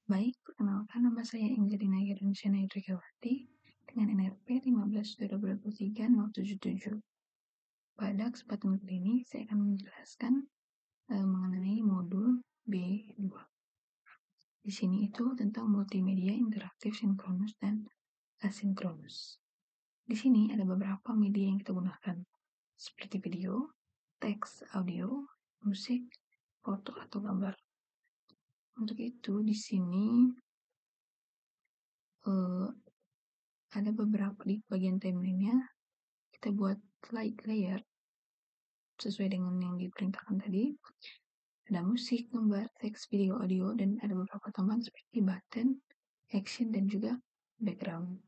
Baik, perkenalkan nama saya Angelina Gerunsyana Idrikawati dengan NRP 15/2023-077. Pada kesempatan kali ini, saya akan menjelaskan mengenai modul B2. Di sini itu tentang multimedia interaktif sinkronus dan asinkronus. Di sini ada beberapa media yang kita gunakan, seperti video, teks, audio, musik, foto, atau gambar. Untuk itu, di sini ada beberapa di bagian timeline-nya kita buat slide layer sesuai dengan yang diperintahkan tadi. Ada musik, gambar, teks, video, audio, dan ada beberapa tambahan seperti button, action, dan juga background.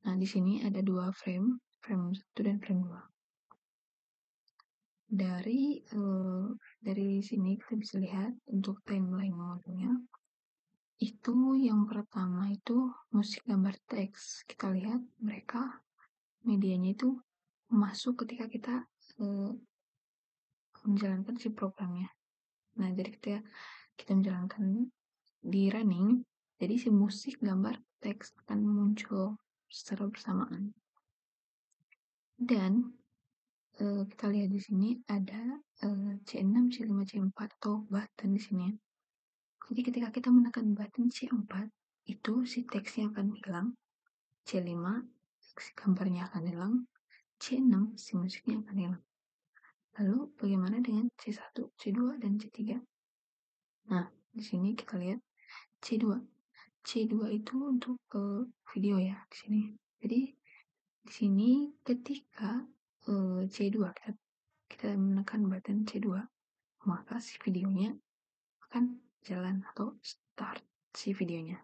Nah, di sini ada dua frame 1 dan frame 2. Dari sini kita bisa lihat untuk timeline modulnya. Itu yang pertama itu musik, gambar, teks. Kita lihat mereka medianya itu masuk ketika kita menjalankan si programnya. Nah, jadi kita menjalankan di running, jadi si musik, gambar, teks akan muncul secara bersamaan. Dan kita lihat di sini ada C6, C5, C4 atau button di sini. Jadi ketika kita menekan button C4, itu si teksnya akan hilang. C5, si gambarnya akan hilang. C6, si musiknya akan hilang. Lalu bagaimana dengan C1, C2, dan C3? Nah, di sini kita lihat C2. C2 itu untuk video ya di sini. Jadi di sini ketika C2 kita menekan button C2, maka si videonya akan jalan atau start si videonya.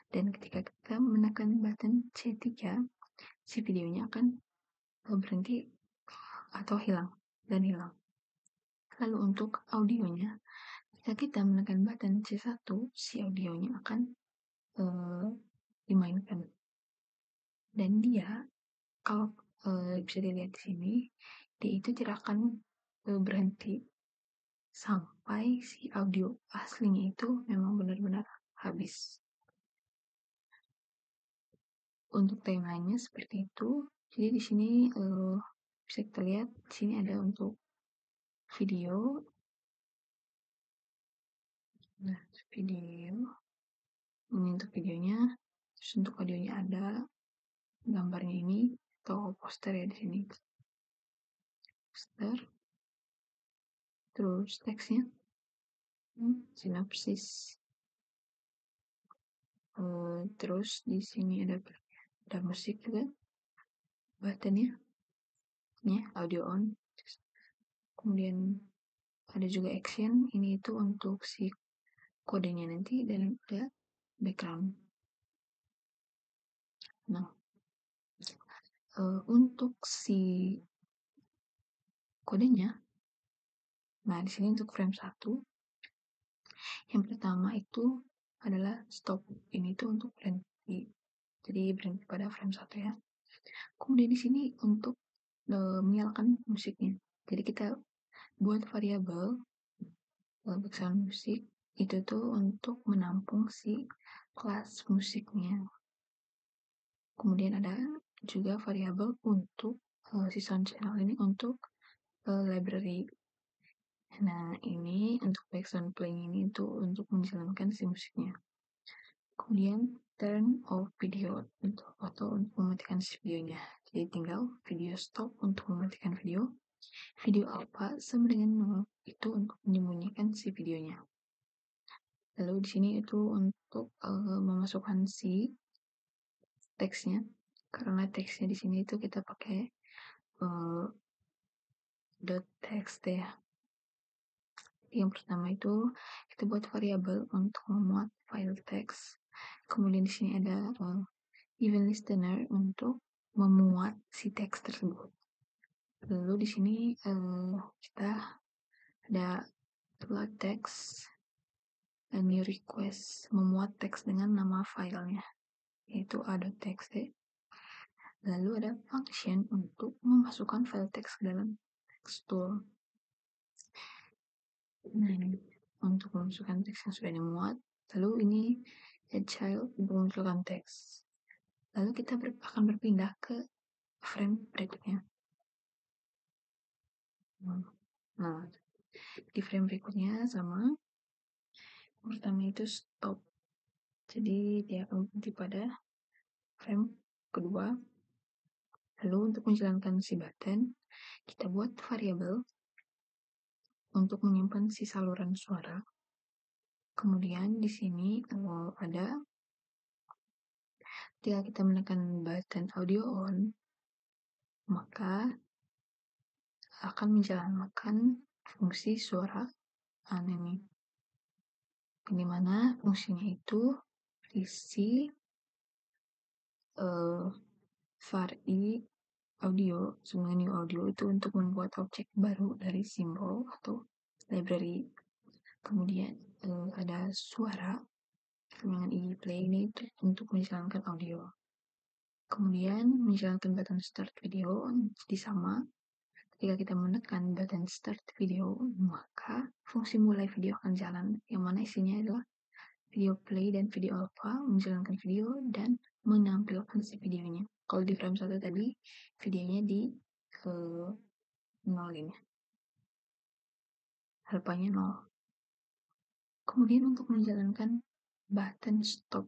Dan ketika kita menekan button C3, si videonya akan berhenti atau hilang. Lalu untuk audionya, ketika kita menekan button C1, si audionya akan dimainkan. Dan dia kalau bisa dilihat di sini, dia itu tidak akan berhenti sampai si audio aslinya itu memang benar-benar habis. Untuk timeline-nya seperti itu. Jadi di sini bisa kita lihat di sini ada untuk video. Nah, video ini untuk videonya. Terus untuk audionya ada gambarnya ini atau poster ya di sini. Poster. Terus teksnya sinopsis. Terus di sini ada musik juga, buttonnya ya, audio on. Kemudian ada juga action, ini itu untuk si kodenya nanti, dan ada background. Nah, untuk si kodenya, nah di sini untuk frame 1, yang pertama itu adalah stop. Ini tuh untuk berhenti. Jadi berhenti pada frame 1 ya. Kemudian di sini untuk menyalakan musiknya. Jadi kita buat variabel background musik itu tuh untuk menampung si kelas musiknya. Kemudian ada juga variabel untuk si sound channel ini untuk library. Nah, ini untuk background playing ini itu untuk menjalankan si musiknya. Kemudian turn off video atau untuk mematikan si videonya. Jadi tinggal video stop untuk mematikan video. Video alpha sama dengan 0 itu untuk menyembunyikan si videonya. Lalu di sini itu untuk memasukkan si teksnya. Karena teksnya di sini itu kita pakai .txt ya. Yang pertama itu kita buat variabel untuk memuat file teks. Kemudian di sini ada event listener untuk memuat si teks tersebut. Lalu di sini kita ada upload text dan new request, memuat teks dengan nama filenya, yaitu a.txt. Lalu ada function untuk memasukkan file teks ke dalam text tool. Nah, ini untuk memasukkan teks yang sudah dimuat. Lalu ini add child untuk memunculkan teks. Lalu kita akan berpindah ke frame berikutnya. Nah, di frame berikutnya sama. Pertama itu stop. Jadi dia akan berhenti pada frame kedua. Lalu untuk menjalankan si button, kita buat variabel untuk menyimpan si saluran suara. Kemudian di sini ada ketika kita menekan button audio on, maka akan menjalankan fungsi suara anime. Di mana fungsinya itu isi var i audio sama new audio itu untuk membuat objek baru dari simbol atau library. Kemudian ada suara dengan i play ini untuk menjalankan audio. Kemudian menjalankan button start video jadi sama. Ketika kita menekan button start video, maka fungsi mulai video akan jalan, yang mana isinya adalah video play dan video alpha, menjalankan video dan menampilkan si videonya. Kalau di frame 1 tadi, videonya di 0 ini. Alphanya 0. Kemudian untuk menjalankan button stop.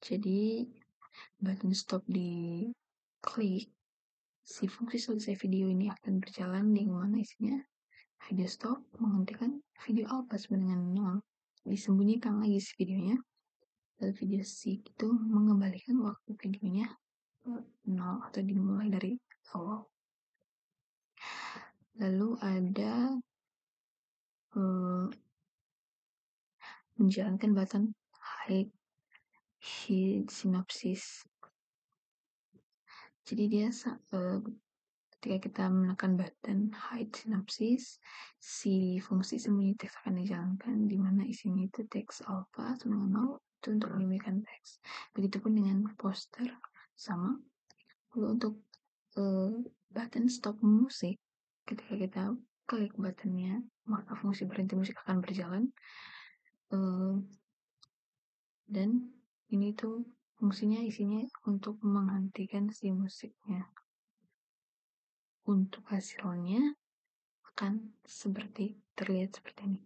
Jadi, button stop di klik, si fungsi selesai video ini akan berjalan di mana isinya video stop menghentikan video alpha sama dengan 0. Disembunyikan lagi si videonya. Lalu video C itu mengembalikan waktu videonya ke 0 atau dimulai dari awal. Lalu ada menjalankan button hide synopsis. Jadi dia ketika kita menekan button hide synopsis, si fungsi sembunyi teks akan dijalankan, di mana isinya itu teks alpha sama dengan 0 itu untuk menyembunyikan teks. Begitupun dengan poster sama. Lalu untuk button stop musik, ketika kita klik buttonnya, maka fungsi berhenti musik akan berjalan. Dan ini tuh fungsinya isinya untuk menghentikan si musiknya. Untuk hasilnya akan terlihat seperti ini.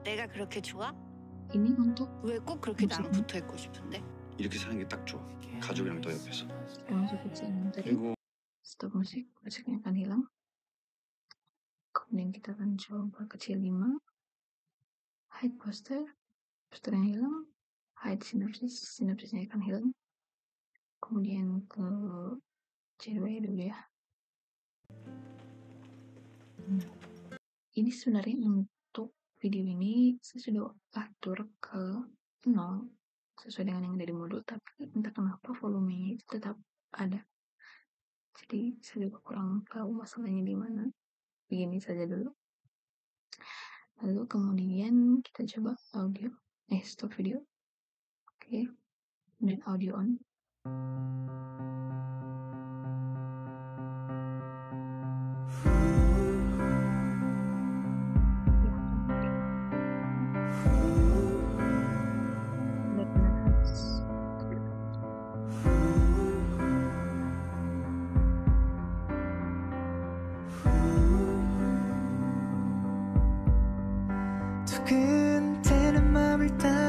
내가 그렇게 좋아? Ini untuk 왜 꼭 그렇게 나랑 붙어 있고 싶은데? 이렇게 사는 게 딱 좋아. 가족이랑 너 옆에서. termasuk kecil tadi. 그리고 Stop musik, musiknya akan hilang. Kemudian kita akan coba kecil 5. Hide poster, posternya hilang. Hide synopsis, synopsisnya akan hilang. Kemudian ke C2 dulu ya. Ini sebenarnya untuk video ini saya sudah atur ke 0 sesuai dengan yang ada di modul, tapi entah kenapa volumenya itu tetap ada. Jadi saya juga kurang tahu masalahnya di mana. Begini saja dulu. Lalu kemudian kita coba audio, stop video. Oke. Dan audio on. 두근대는 맘을 따